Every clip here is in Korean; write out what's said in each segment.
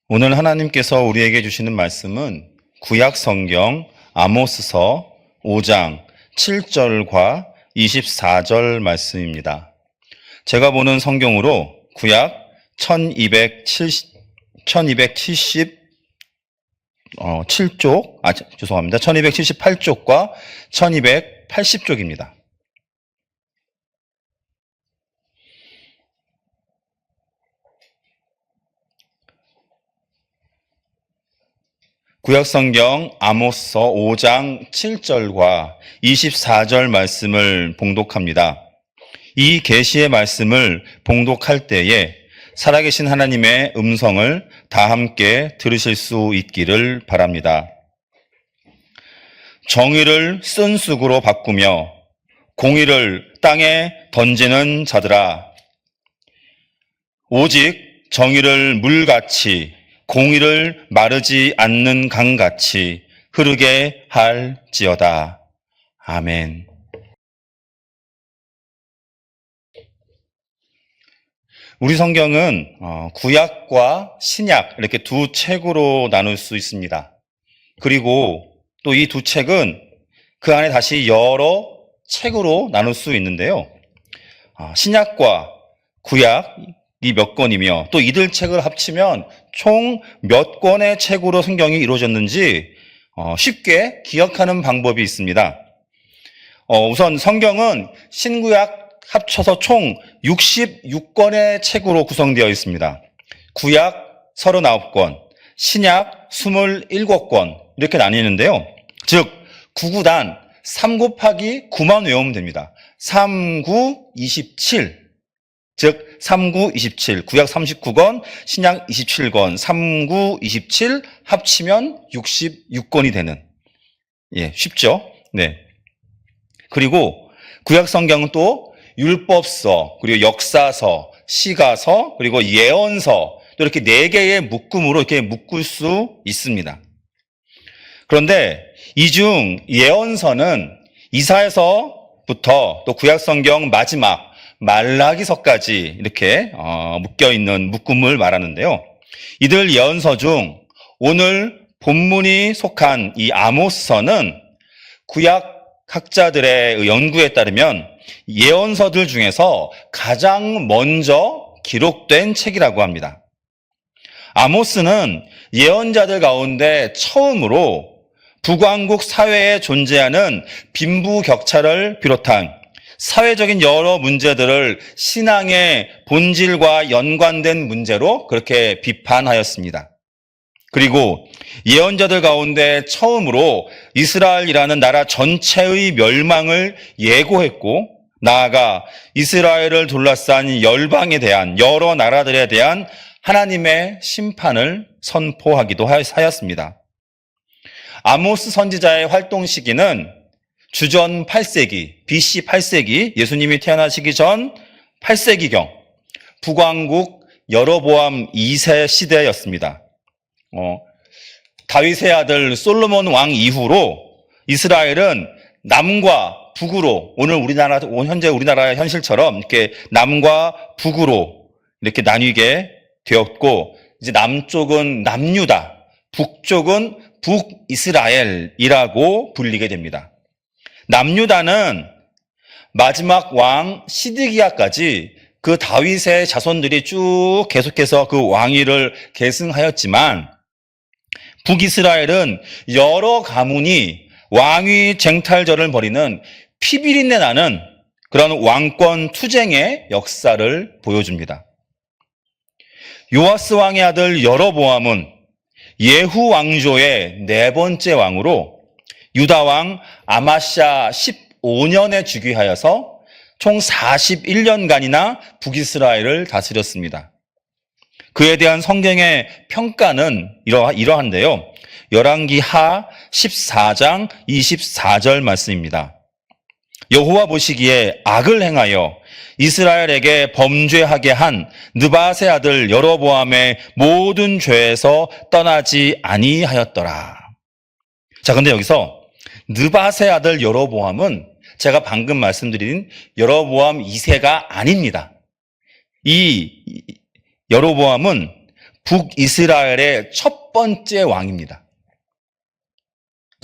오늘 하나님께서 우리에게 주시는 말씀은 구약 성경 아모스서 5장 7절과 24절 말씀입니다. 제가 보는 성경으로 구약 1278쪽, 1278쪽과 1280쪽입니다. 구약성경 아모스서 5장 7절과 24절 말씀을 봉독합니다. 이 계시의 말씀을 봉독할 때에 살아계신 하나님의 음성을 다 함께 들으실 수 있기를 바랍니다. 정의를 쓴쑥으로 바꾸며 공의를 땅에 던지는 자들아, 오직 정의를 물같이 공의를 마르지 않는 강같이 흐르게 할지어다. 아멘. 우리 성경은 구약과 신약 이렇게 두 책으로 나눌 수 있습니다. 그리고 또 이 두 책은 그 안에 다시 여러 책으로 나눌 수 있는데요. 신약과 구약 이 몇 권이며 또 이들 책을 합치면 총 몇 권의 책으로 성경이 이루어졌는지 쉽게 기억하는 방법이 있습니다. 우선 성경은 신구약 합쳐서 총 66권의 책으로 구성되어 있습니다. 구약 39권, 신약 27권 이렇게 나뉘는데요. 즉 9구단 3 곱하기 9만 외우면 됩니다. 3, 9, 27. 즉 3, 9, 27, 구약 39권, 신약 27권, 3, 9, 27 합치면 66권이 되는, 쉽죠? 네. 그리고 구약 성경은 또 율법서, 그리고 역사서, 시가서, 그리고 예언서, 또 이렇게 4개의 묶음으로 이렇게 묶을 수 있습니다. 그런데 이 중 예언서는 이사야서부터 또 구약 성경 마지막 말라기서까지 이렇게 묶여있는 묶음을 말하는데요. 이들 예언서 중 오늘 본문이 속한 이 아모스서는 구약 학자들의 연구에 따르면 예언서들 중에서 가장 먼저 기록된 책이라고 합니다. 아모스는 예언자들 가운데 처음으로 북왕국 사회에 존재하는 빈부격차를 비롯한 사회적인 여러 문제들을 신앙의 본질과 연관된 문제로 그렇게 비판하였습니다. 그리고 예언자들 가운데 처음으로 이스라엘이라는 나라 전체의 멸망을 예고했고, 나아가 이스라엘을 둘러싼 열방에 대한, 여러 나라들에 대한 하나님의 심판을 선포하기도 하였습니다. 아모스 선지자의 활동 시기는 주전 8세기, BC 8세기, 예수님이 태어나시기 전 8세기경, 북왕국 여로보암 2세 시대였습니다. 다윗의 아들 솔로몬 왕 이후로 이스라엘은 남과 북으로, 현재 우리나라의 현실처럼 이렇게 남과 북으로 이렇게 나뉘게 되었고, 이제 남쪽은 남유다, 북쪽은 북이스라엘이라고 불리게 됩니다. 남유다는 마지막 왕 시드기야까지 그 다윗의 자손들이 쭉 계속해서 그 왕위를 계승하였지만, 북이스라엘은 여러 가문이 왕위 쟁탈전을 벌이는 피비린내 나는 그런 왕권 투쟁의 역사를 보여줍니다. 요아스 왕의 아들 여로보암은 예후 왕조의 4번째 왕으로 유다 왕 아마샤 15년에 즉위하여서 총 41년간이나 북이스라엘을 다스렸습니다. 그에 대한 성경의 평가는 이러한데요. 열왕기하 14장 24절 말씀입니다. 여호와 보시기에 악을 행하여 이스라엘에게 범죄하게 한 느밧의 아들 여로보암의 모든 죄에서 떠나지 아니하였더라. 자, 근데 여기서 느밧의 아들 여로보암은 제가 방금 말씀드린 여로보암 2세가 아닙니다. 이 여로보암은 북이스라엘의 첫 번째 왕입니다.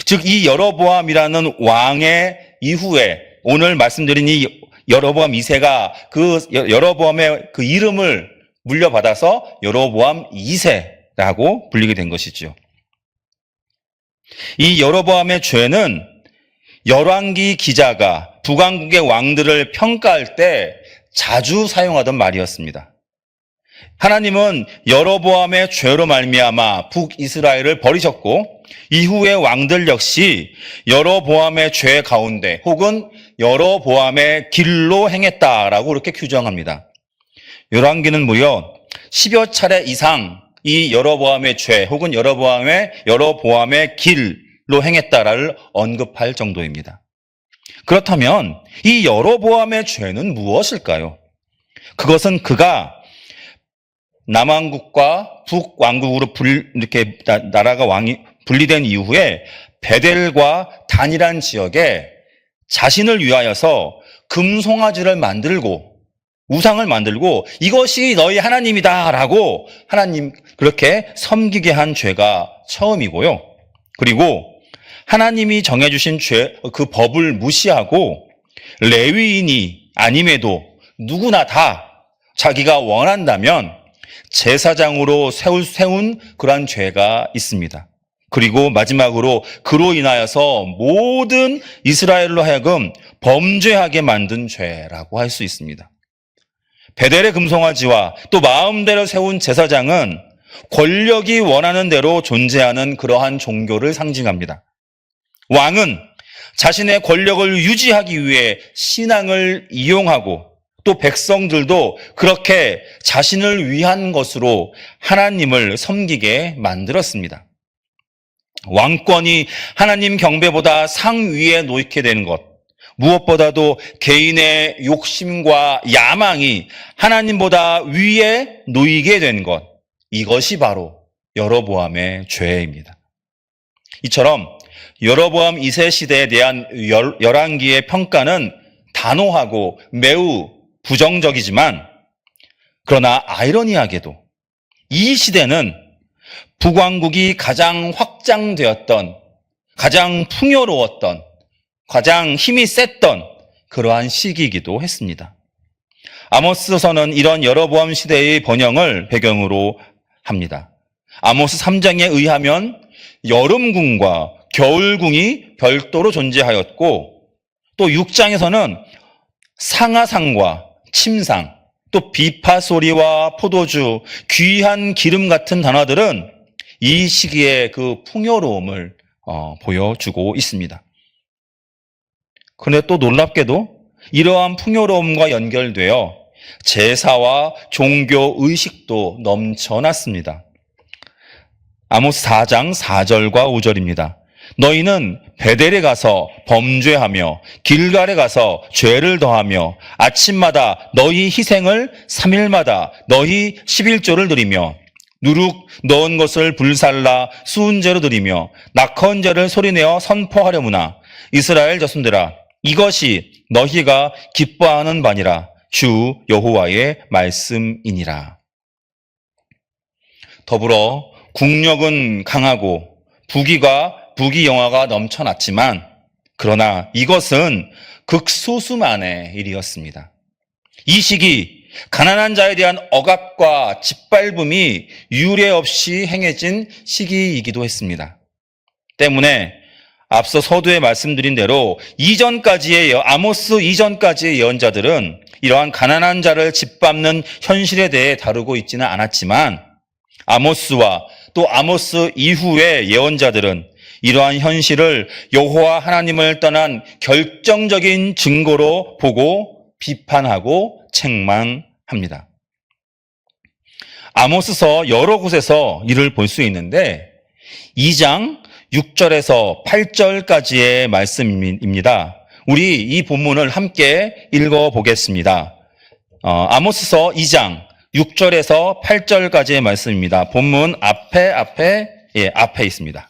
즉, 이 여로보암이라는 왕의 이후에 오늘 말씀드린 이 여로보암 2세가 그 여로보암의 그 이름을 물려받아서 여로보암 2세라고 불리게 된 것이죠. 이 여로보암의 죄는 열왕기 기자가 북왕국의 왕들을 평가할 때 자주 사용하던 말이었습니다. 하나님은 여로보암의 죄로 말미암아 북이스라엘을 버리셨고 이후의 왕들 역시 여로보암의 죄 가운데 혹은 여로보암의 길로 행했다라고 이렇게 규정합니다. 열왕기는 무려 10여 차례 이상 이 여로보암의 죄 혹은 여로보암의 길로 행했다를 언급할 정도입니다. 그렇다면 이 여로보암의 죄는 무엇일까요? 그것은 그가 남왕국과 북왕국으로 이렇게 나라가 분리된 이후에 베델과 단이란 지역에 자신을 위하여서 금송아지를 만들고 우상을 만들고 이것이 너희 하나님이다라고 하나님 그렇게 섬기게 한 죄가 처음이고요. 그리고 하나님이 정해주신 그 법을 무시하고 레위인이 아님에도 누구나 다 자기가 원한다면 제사장으로 세운 그러한 죄가 있습니다. 그리고 마지막으로 그로 인하여서 모든 이스라엘로 하여금 범죄하게 만든 죄라고 할 수 있습니다. 베델의 금송아지와 또 마음대로 세운 제사장은 권력이 원하는 대로 존재하는 그러한 종교를 상징합니다. 왕은 자신의 권력을 유지하기 위해 신앙을 이용하고 또 백성들도 그렇게 자신을 위한 것으로 하나님을 섬기게 만들었습니다. 왕권이 하나님 경배보다 상위에 놓이게 되는 것, 무엇보다도 개인의 욕심과 야망이 하나님보다 위에 놓이게 된 것, 이것이 바로 여로보암의 죄입니다. 이처럼 여로보암 2세 시대에 대한 열왕기의 평가는 단호하고 매우 부정적이지만 그러나 아이러니하게도 이 시대는 북왕국이 가장 확장되었던, 가장 풍요로웠던, 가장 힘이 셌던 그러한 시기이기도 했습니다. 아모스서는 이런 여로보암 시대의 번영을 배경으로 합니다. 아모스 3장에 의하면 여름궁과 겨울궁이 별도로 존재하였고 또 6장에서는 상아상과 침상, 또 비파 소리와 포도주, 귀한 기름 같은 단어들은 이 시기의 그 풍요로움을 보여주고 있습니다. 그런데 또 놀랍게도 이러한 풍요로움과 연결되어 제사와 종교 의식도 넘쳐났습니다. 아모스 4장 4절과 5절입니다. 너희는 베델에 가서 범죄하며 길갈에 가서 죄를 더하며 아침마다 너희 희생을 3일마다 너희 11조를 드리며 누룩 넣은 것을 불살라 수은제로 드리며 낙헌제를 소리내어 선포하려무나 이스라엘 자손들아 이것이 너희가 기뻐하는 바니라 주 여호와의 말씀이니라. 더불어 국력은 강하고 부귀 영화가 넘쳐났지만 그러나 이것은 극소수만의 일이었습니다. 이 시기 가난한 자에 대한 억압과 짓밟음이 유례 없이 행해진 시기이기도 했습니다. 때문에 앞서 서두에 말씀드린 대로 아모스 이전까지의 예언자들은 이러한 가난한 자를 짓밟는 현실에 대해 다루고 있지는 않았지만 아모스와 또 아모스 이후의 예언자들은 이러한 현실을 여호와 하나님을 떠난 결정적인 증거로 보고 비판하고 책망합니다. 아모스서 여러 곳에서 이를 볼 수 있는데 2장 6절에서 8절까지의 말씀입니다. 우리 이 본문을 함께 읽어보겠습니다. 아모스서 2장 6절에서 8절까지의 말씀입니다. 본문 앞에 있습니다.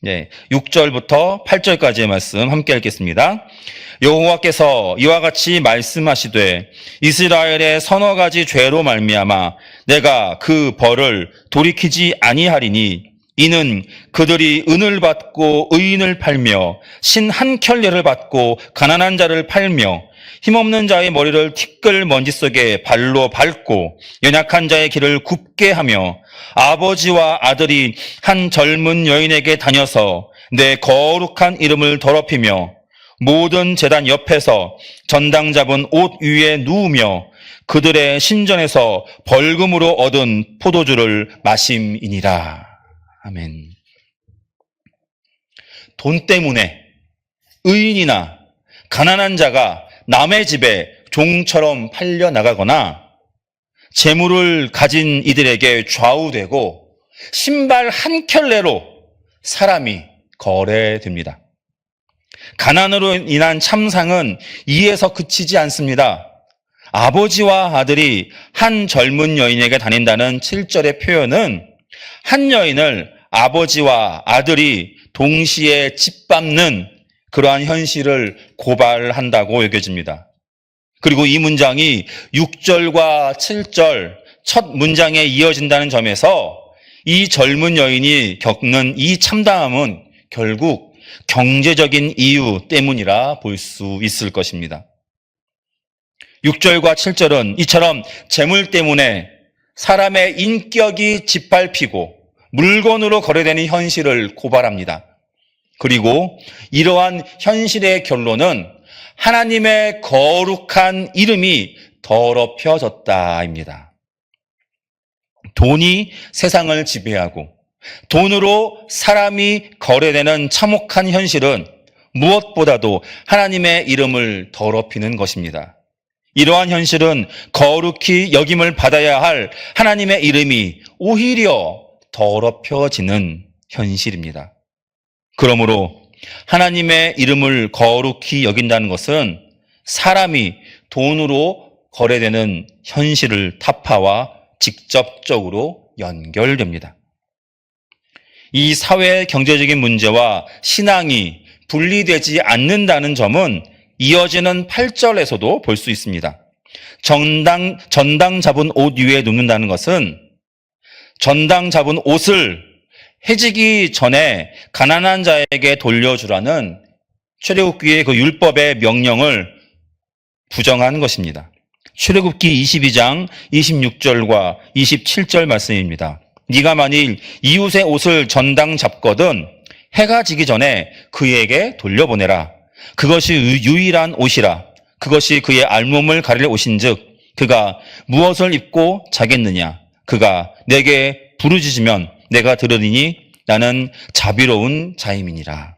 네, 6절부터 8절까지의 말씀 함께 읽겠습니다. 여호와께서 이와 같이 말씀하시되 이스라엘의 서너 가지 죄로 말미암아 내가 그 벌을 돌이키지 아니하리니 이는 그들이 은을 받고 의인을 팔며 신 한 켤레를 받고 가난한 자를 팔며 힘없는 자의 머리를 티끌 먼지 속에 발로 밟고 연약한 자의 길을 굽게 하며 아버지와 아들이 한 젊은 여인에게 다녀서 내 거룩한 이름을 더럽히며 모든 제단 옆에서 전당 잡은 옷 위에 누우며 그들의 신전에서 벌금으로 얻은 포도주를 마심이니라. 아멘. 돈 때문에 의인이나 가난한 자가 남의 집에 종처럼 팔려나가거나 재물을 가진 이들에게 좌우되고 신발 한 켤레로 사람이 거래됩니다. 가난으로 인한 참상은 이에서 그치지 않습니다. 아버지와 아들이 한 젊은 여인에게 다닌다는 7절의 표현은 한 여인을 아버지와 아들이 동시에 짓밟는 그러한 현실을 고발한다고 여겨집니다. 그리고 이 문장이 6절과 7절 첫 문장에 이어진다는 점에서 이 젊은 여인이 겪는 이 참담함은 결국 경제적인 이유 때문이라 볼 수 있을 것입니다. 6절과 7절은 이처럼 재물 때문에 사람의 인격이 짓밟히고 물건으로 거래되는 현실을 고발합니다. 그리고 이러한 현실의 결론은 하나님의 거룩한 이름이 더럽혀졌다입니다. 돈이 세상을 지배하고 돈으로 사람이 거래되는 참혹한 현실은 무엇보다도 하나님의 이름을 더럽히는 것입니다. 이러한 현실은 거룩히 여김을 받아야 할 하나님의 이름이 오히려 더럽혀지는 현실입니다. 그러므로 하나님의 이름을 거룩히 여긴다는 것은 사람이 돈으로 거래되는 현실을 타파와 직접적으로 연결됩니다. 이 사회 경제적인 문제와 신앙이 분리되지 않는다는 점은 이어지는 8절에서도 볼 수 있습니다. 전당 잡은 옷 위에 눕는다는 것은 전당 잡은 옷을 해지기 전에 가난한 자에게 돌려주라는 출애굽기의 그 율법의 명령을 부정한 것입니다. 출애굽기 22장 26절과 27절 말씀입니다. 네가 만일 이웃의 옷을 전당 잡거든 해가 지기 전에 그에게 돌려보내라. 그것이 유일한 옷이라. 그것이 그의 알몸을 가릴 옷인즉 그가 무엇을 입고 자겠느냐. 그가 내게 부르짖으면 내가 들으리니 나는 자비로운 자임이니라.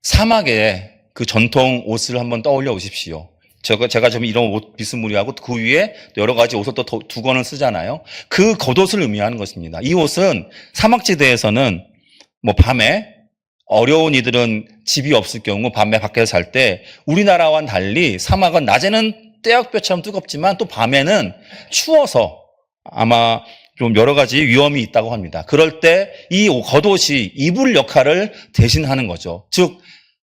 사막의 그 전통 옷을 한번 떠올려 보십시오. 제가 좀 이런 옷 비스무리하고 그 위에 여러 가지 옷을 또 두 권을 쓰잖아요. 그 겉옷을 의미하는 것입니다. 이 옷은 사막지대에서는 뭐 밤에 어려운 이들은 집이 없을 경우 밤에 밖에서 잘 때 우리나라와는 달리 사막은 낮에는 떼약볕처럼 뜨겁지만 또 밤에는 추워서 아마 좀 여러 가지 위험이 있다고 합니다. 그럴 때 이 겉옷이 이불 역할을 대신하는 거죠. 즉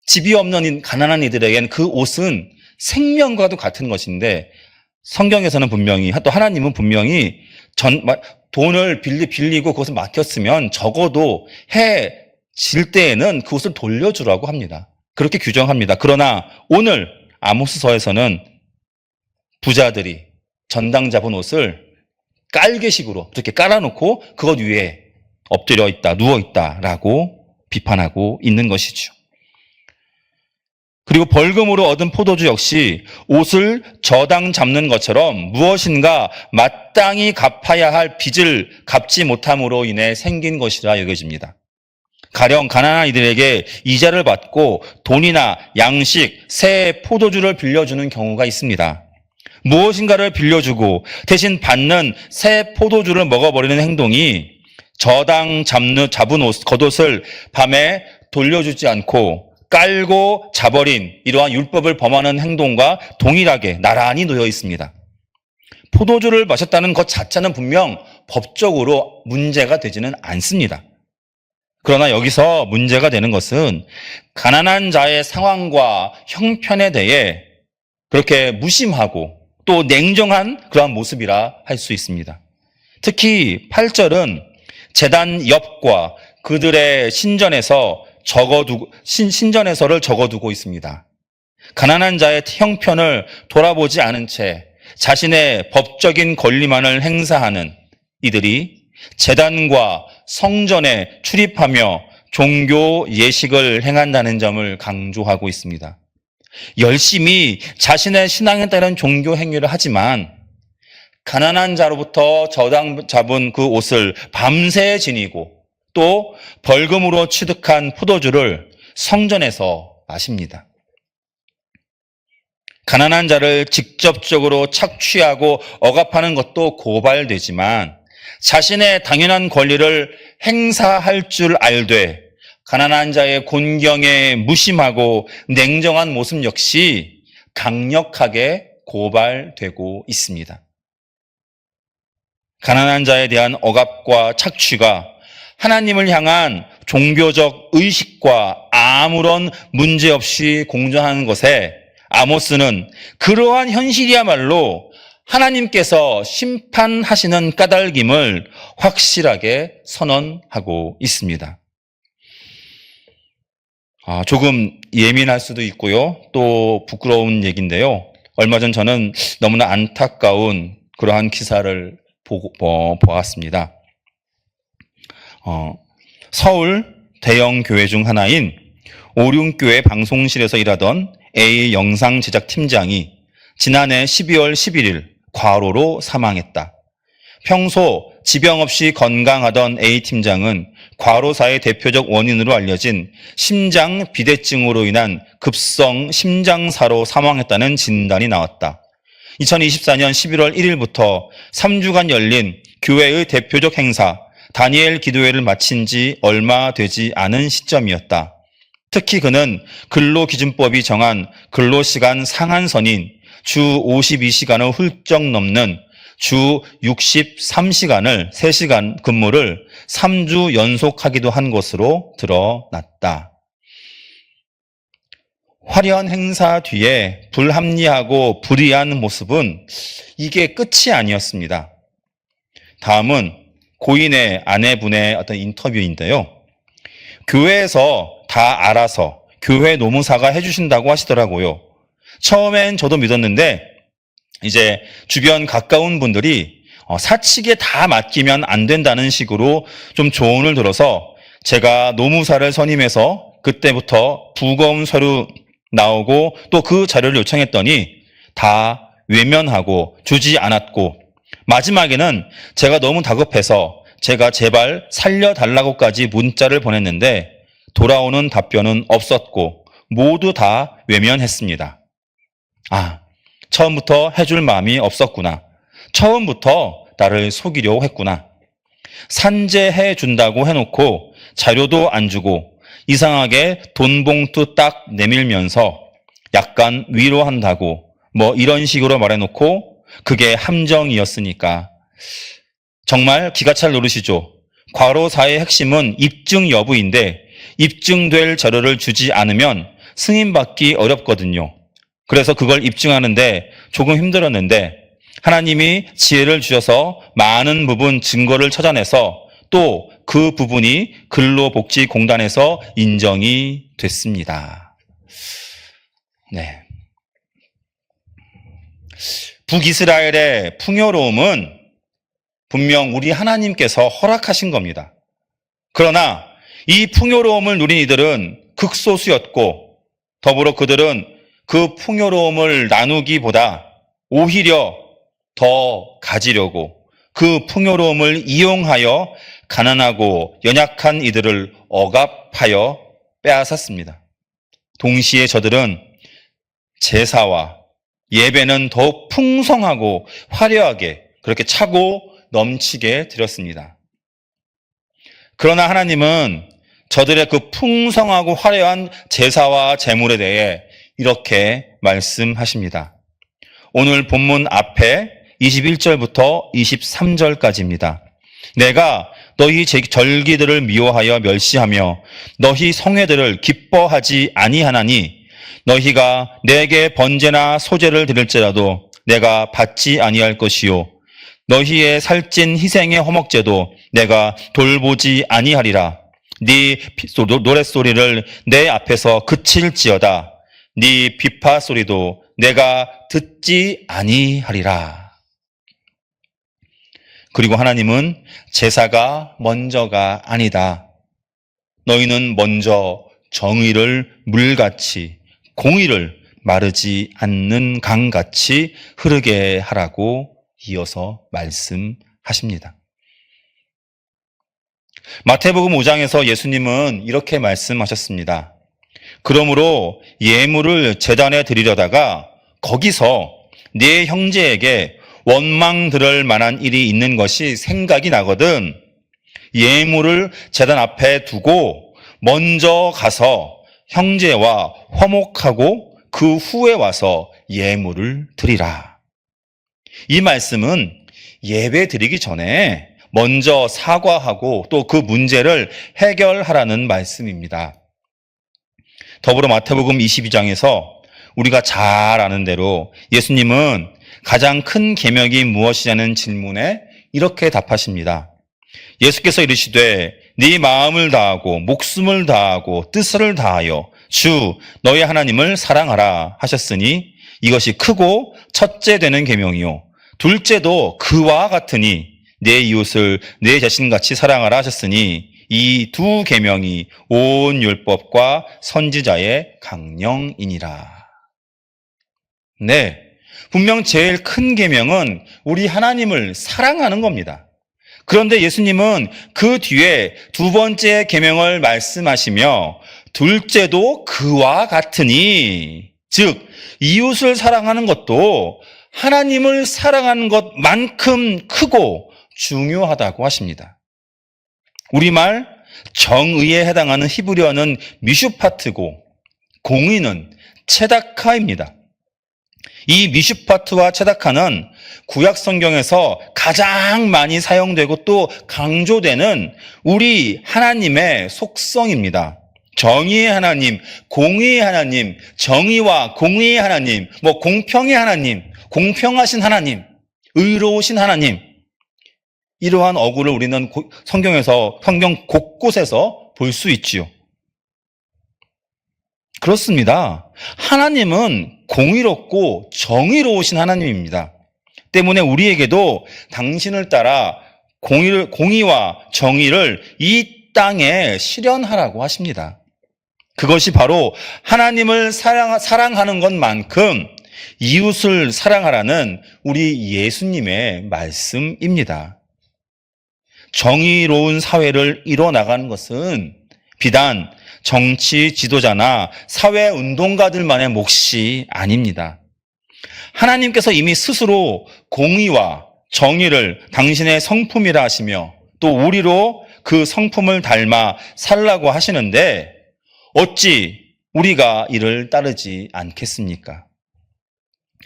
집이 없는 가난한 이들에게는 그 옷은 생명과도 같은 것인데 성경에서는 분명히 또 하나님은 분명히 돈을 빌리고 그것을 맡겼으면 적어도 해 질 때에는 그것을 돌려주라고 합니다. 그렇게 규정합니다. 그러나 오늘 아모스서에서는 부자들이 전당 잡은 옷을 깔개식으로 이렇게 깔아놓고 그것 위에 엎드려 있다, 누워 있다라고 비판하고 있는 것이죠. 그리고 벌금으로 얻은 포도주 역시 옷을 저당 잡는 것처럼 무엇인가 마땅히 갚아야 할 빚을 갚지 못함으로 인해 생긴 것이라 여겨집니다. 가령 가난한 이들에게 이자를 받고 돈이나 양식, 새 포도주를 빌려주는 경우가 있습니다. 무엇인가를 빌려주고 대신 받는 새 포도주를 먹어버리는 행동이 저당 잡은 겉옷을 밤에 돌려주지 않고 깔고 자버린 이러한 율법을 범하는 행동과 동일하게 나란히 놓여 있습니다. 포도주를 마셨다는 것 자체는 분명 법적으로 문제가 되지는 않습니다. 그러나 여기서 문제가 되는 것은 가난한 자의 상황과 형편에 대해 그렇게 무심하고 또 냉정한 그러한 모습이라 할 수 있습니다. 특히 8절은 제단 옆과 그들의 신전에서를 적어두고 있습니다. 가난한 자의 형편을 돌아보지 않은 채 자신의 법적인 권리만을 행사하는 이들이 제단과 성전에 출입하며 종교 예식을 행한다는 점을 강조하고 있습니다. 열심히 자신의 신앙에 따른 종교 행위를 하지만 가난한 자로부터 잡은 그 옷을 밤새 지니고 또 벌금으로 취득한 포도주를 성전에서 마십니다. 가난한 자를 직접적으로 착취하고 억압하는 것도 고발되지만 자신의 당연한 권리를 행사할 줄 알되 가난한 자의 곤경에 무심하고 냉정한 모습 역시 강력하게 고발되고 있습니다. 가난한 자에 대한 억압과 착취가 하나님을 향한 종교적 의식과 아무런 문제 없이 공존하는 것에 아모스는 그러한 현실이야말로 하나님께서 심판하시는 까닭임을 확실하게 선언하고 있습니다. 조금 예민할 수도 있고요. 또 부끄러운 얘기인데요. 얼마 전 저는 너무나 안타까운 그러한 기사를 보았습니다. 서울 대형 교회 중 하나인 오륜교회 방송실에서 일하던 A 영상 제작 팀장이 지난해 12월 11일 과로로 사망했다. 평소 지병 없이 건강하던 A 팀장은 과로사의 대표적 원인으로 알려진 심장 비대증으로 인한 급성 심장사로 사망했다는 진단이 나왔다. 2024년 11월 1일부터 3주간 열린 교회의 대표적 행사 다니엘 기도회를 마친 지 얼마 되지 않은 시점이었다. 특히 그는 근로기준법이 정한 근로시간 상한선인 주 52시간을 훌쩍 넘는 주 63시간을 3시간 근무를 3주 연속하기도 한 것으로 드러났다. 화려한 행사 뒤에 불합리하고 불이한 모습은 이게 끝이 아니었습니다. 다음은 고인의 아내분의 어떤 인터뷰인데요. 교회에서 다 알아서 교회 노무사가 해주신다고 하시더라고요. 처음엔 저도 믿었는데 이제 주변 가까운 분들이 사측에 다 맡기면 안 된다는 식으로 좀 조언을 들어서 제가 노무사를 선임해서 그때부터 부검 서류 나오고 또 그 자료를 요청했더니 다 외면하고 주지 않았고 마지막에는 제가 너무 다급해서 제가 제발 살려달라고까지 문자를 보냈는데 돌아오는 답변은 없었고 모두 다 외면했습니다. 처음부터 해줄 마음이 없었구나. 처음부터 나를 속이려고 했구나. 산재해 준다고 해놓고 자료도 안 주고 이상하게 돈 봉투 딱 내밀면서 약간 위로한다고 뭐 이런 식으로 말해놓고 그게 함정이었으니까. 정말 기가 찰 노릇이죠. 과로사의 핵심은 입증 여부인데 입증될 자료를 주지 않으면 승인받기 어렵거든요. 그래서 그걸 입증하는데 조금 힘들었는데 하나님이 지혜를 주셔서 많은 부분 증거를 찾아내서 또 그 부분이 근로복지공단에서 인정이 됐습니다. 네. 북이스라엘의 풍요로움은 분명 우리 하나님께서 허락하신 겁니다. 그러나 이 풍요로움을 누린 이들은 극소수였고 더불어 그들은 그 풍요로움을 나누기보다 오히려 더 가지려고 그 풍요로움을 이용하여 가난하고 연약한 이들을 억압하여 빼앗았습니다. 동시에 저들은 제사와 예배는 더욱 풍성하고 화려하게 그렇게 차고 넘치게 드렸습니다. 그러나 하나님은 저들의 그 풍성하고 화려한 제사와 제물에 대해 이렇게 말씀하십니다. 오늘 본문 앞에 21절부터 23절까지입니다. 내가 너희 절기들을 미워하여 멸시하며 너희 성회들을 기뻐하지 아니하나니 너희가 내게 번제나 소제를 드릴지라도 내가 받지 아니할 것이요 너희의 살찐 희생의 허목제도 내가 돌보지 아니하리라. 네 노랫소리를 내 앞에서 그칠지어다. 네 비파 소리도 내가 듣지 아니하리라. 그리고 하나님은 제사가 먼저가 아니다. 너희는 먼저 정의를 물같이 공의를 마르지 않는 강같이 흐르게 하라고 이어서 말씀하십니다. 마태복음 5장에서 예수님은 이렇게 말씀하셨습니다. 그러므로 예물을 제단에 드리려다가 거기서 네 형제에게 원망 들을 만한 일이 있는 것이 생각이 나거든 예물을 제단 앞에 두고 먼저 가서 형제와 화목하고 그 후에 와서 예물을 드리라. 이 말씀은 예배 드리기 전에 먼저 사과하고 또 그 문제를 해결하라는 말씀입니다. 더불어 마태복음 22장에서 우리가 잘 아는 대로 예수님은 가장 큰 계명이 무엇이냐는 질문에 이렇게 답하십니다. 예수께서 이르시되 네 마음을 다하고 목숨을 다하고 뜻을 다하여 주 너의 하나님을 사랑하라 하셨으니 이것이 크고 첫째 되는 계명이요 둘째도 그와 같으니 내 이웃을 내 자신같이 사랑하라 하셨으니 이 두 계명이 온 율법과 선지자의 강령이니라. 네, 분명 제일 큰 계명은 우리 하나님을 사랑하는 겁니다. 그런데 예수님은 그 뒤에 두 번째 계명을 말씀하시며 둘째도 그와 같으니, 즉 이웃을 사랑하는 것도 하나님을 사랑하는 것만큼 크고 중요하다고 하십니다. 우리말 정의에 해당하는 히브리어는 미슈파트고 공의는 체다카입니다. 이 미슈파트와 체다카는 구약 성경에서 가장 많이 사용되고 또 강조되는 우리 하나님의 속성입니다. 정의의 하나님, 공의의 하나님, 정의와 공의의 하나님, 공평의 하나님, 공평하신 하나님, 의로우신 하나님. 이러한 어구를 우리는 성경 곳곳에서 볼 수 있지요. 그렇습니다. 하나님은 공의롭고 정의로우신 하나님입니다. 때문에 우리에게도 당신을 따라 공의와 정의를 이 땅에 실현하라고 하십니다. 그것이 바로 하나님을 사랑하는 것만큼 이웃을 사랑하라는 우리 예수님의 말씀입니다. 정의로운 사회를 이뤄나가는 것은 비단 정치 지도자나 사회 운동가들만의 몫이 아닙니다. 하나님께서 이미 스스로 공의와 정의를 당신의 성품이라 하시며 또 우리로 그 성품을 닮아 살라고 하시는데 어찌 우리가 이를 따르지 않겠습니까?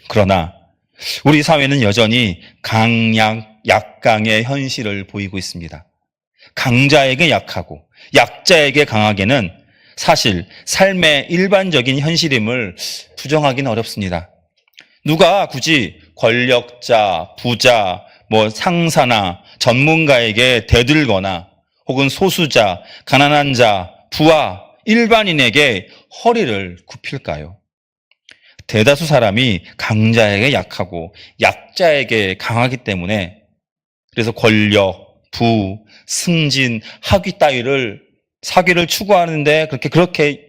그러나 우리 사회는 여전히 약강의 현실을 보이고 있습니다. 강자에게 약하고 약자에게 강하게는 사실 삶의 일반적인 현실임을 부정하기는 어렵습니다. 누가 굳이 권력자, 부자, 상사나 전문가에게 대들거나 혹은 소수자, 가난한 자, 부하, 일반인에게 허리를 굽힐까요? 대다수 사람이 강자에게 약하고 약자에게 강하기 때문에 그래서 권력, 부, 승진, 학위 따위를 사기를 추구하는데 그렇게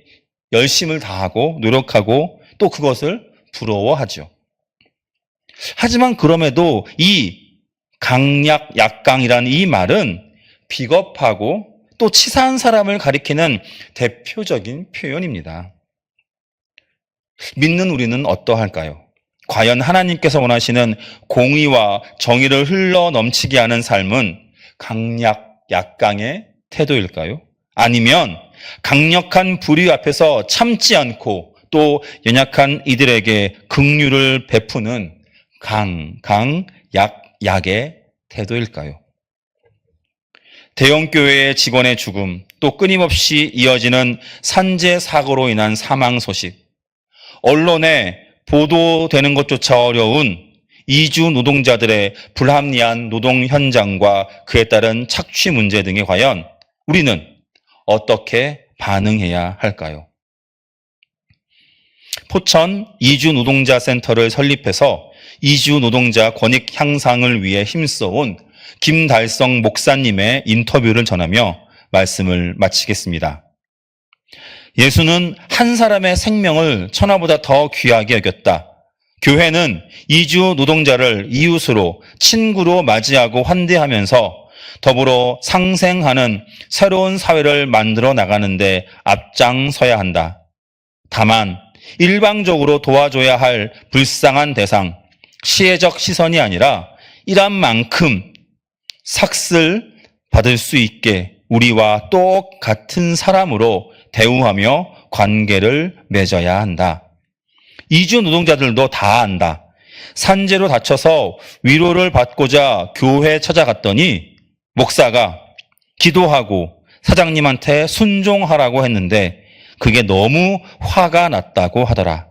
열심을 다하고 노력하고 또 그것을 부러워하죠. 하지만 그럼에도 이 약강이라는 이 말은 비겁하고 또 치사한 사람을 가리키는 대표적인 표현입니다. 믿는 우리는 어떠할까요? 과연 하나님께서 원하시는 공의와 정의를 흘러 넘치게 하는 삶은 약강의 태도일까요? 아니면 강력한 불의 앞에서 참지 않고 또 연약한 이들에게 긍휼을 베푸는 약의 태도일까요? 대형교회의 직원의 죽음, 또 끊임없이 이어지는 산재 사고로 인한 사망 소식, 언론에 보도되는 것조차 어려운 이주 노동자들의 불합리한 노동 현장과 그에 따른 착취 문제 등에 과연 우리는 어떻게 반응해야 할까요? 포천 이주 노동자 센터를 설립해서 이주 노동자 권익 향상을 위해 힘써온 김달성 목사님의 인터뷰를 전하며 말씀을 마치겠습니다. 예수는 한 사람의 생명을 천하보다 더 귀하게 여겼다. 교회는 이주 노동자를 이웃으로 친구로 맞이하고 환대하면서 더불어 상생하는 새로운 사회를 만들어 나가는데 앞장서야 한다. 다만 일방적으로 도와줘야 할 불쌍한 대상, 시혜적 시선이 아니라 일한 만큼 삭슬 받을 수 있게 우리와 똑같은 사람으로 대우하며 관계를 맺어야 한다. 이주 노동자들도 다 안다. 산재로 다쳐서 위로를 받고자 교회에 찾아갔더니 목사가 기도하고 사장님한테 순종하라고 했는데 그게 너무 화가 났다고 하더라.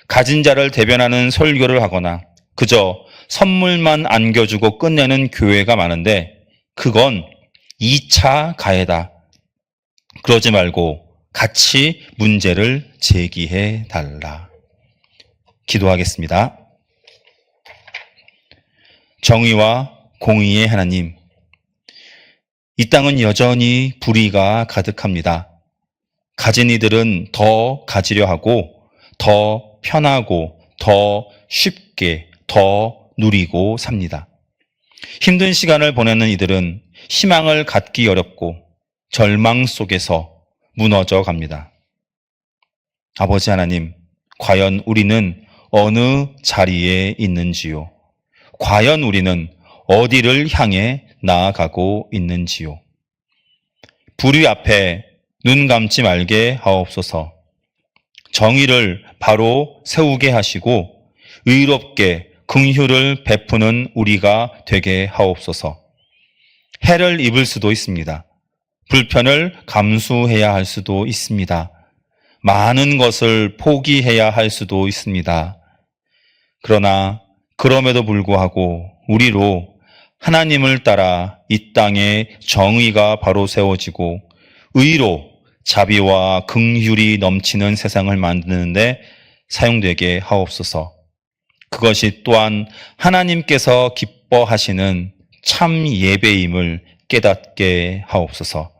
가진 자를 대변하는 설교를 하거나 그저 선물만 안겨주고 끝내는 교회가 많은데 그건 2차 가해다. 그러지 말고 같이 문제를 제기해 달라. 기도하겠습니다. 정의와 공의의 하나님, 이 땅은 여전히 불의가 가득합니다. 가진 이들은 더 가지려 하고 더 편하고 더 쉽게 더 누리고 삽니다. 힘든 시간을 보내는 이들은 희망을 갖기 어렵고 절망 속에서 무너져 갑니다. 아버지 하나님, 과연 우리는 어느 자리에 있는지요? 과연 우리는 어디를 향해 나아가고 있는지요? 불의 앞에 눈 감지 말게 하옵소서. 정의를 바로 세우게 하시고 의롭게 긍휼을 베푸는 우리가 되게 하옵소서. 해를 입을 수도 있습니다. 불편을 감수해야 할 수도 있습니다. 많은 것을 포기해야 할 수도 있습니다. 그러나 그럼에도 불구하고 우리로 하나님을 따라 이 땅에 정의가 바로 세워지고 의로 자비와 긍휼이 넘치는 세상을 만드는데 사용되게 하옵소서. 그것이 또한 하나님께서 기뻐하시는 참 예배임을 깨닫게 하옵소서.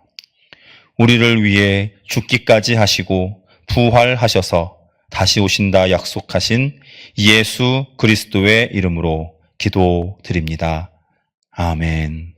우리를 위해 죽기까지 하시고 부활하셔서 다시 오신다 약속하신 예수 그리스도의 이름으로 기도드립니다. 아멘.